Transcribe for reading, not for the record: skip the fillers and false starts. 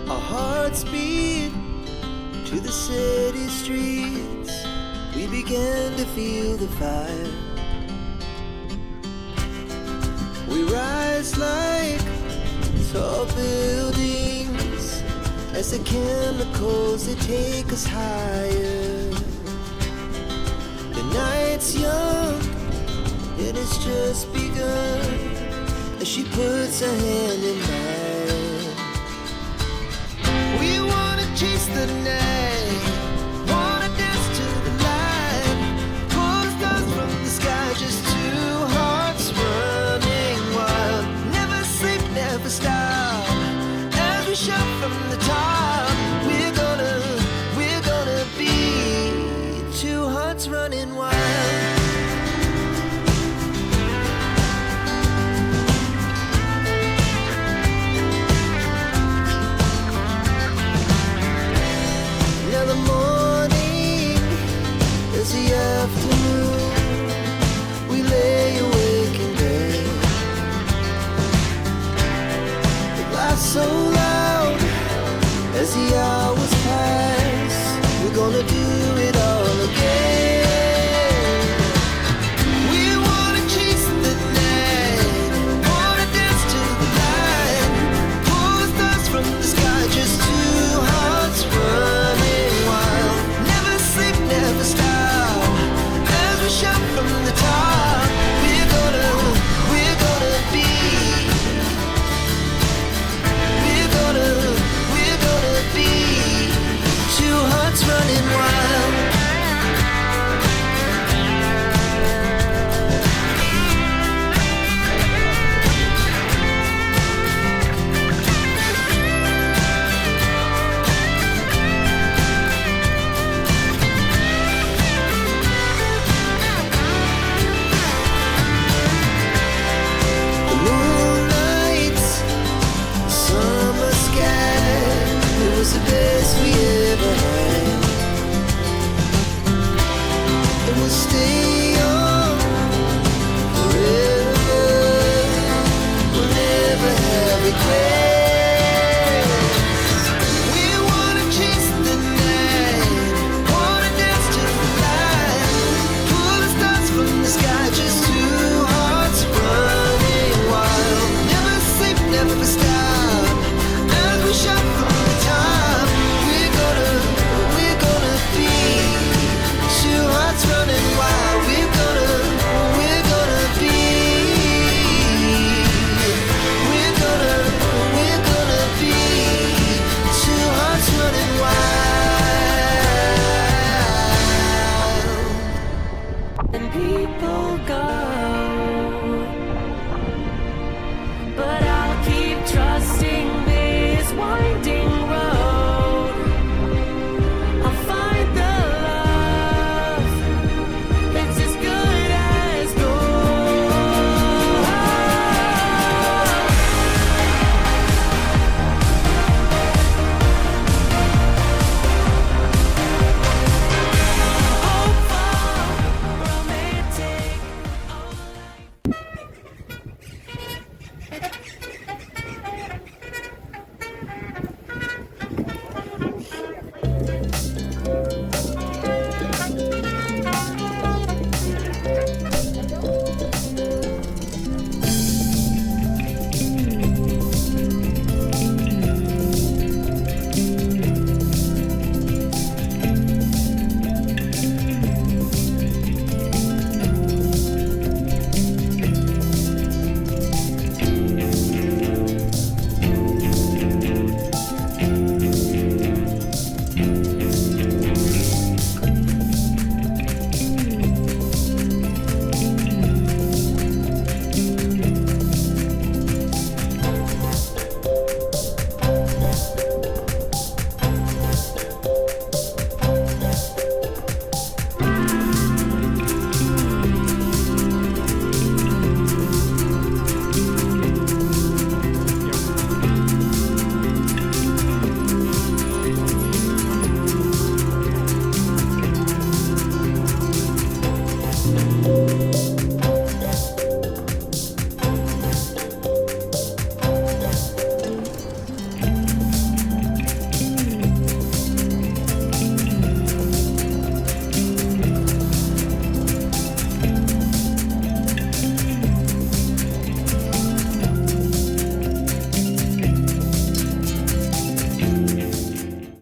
Our hearts beat to the city streets. We began to feel the fire. We rise like tall buildings as the chemicals, they take us higher. The night's young, it has just begun as she puts her hand in mine. We wanna chase the night, wanna dance to the light, pull the stars from the sky, just two hearts running wild. Never sleep, never stop, as we shout from the top. We're gonna be two hearts running wild. The morning is the afternoon. We lay awake in bed. It laughs so loud as the hours pass. We're gonna do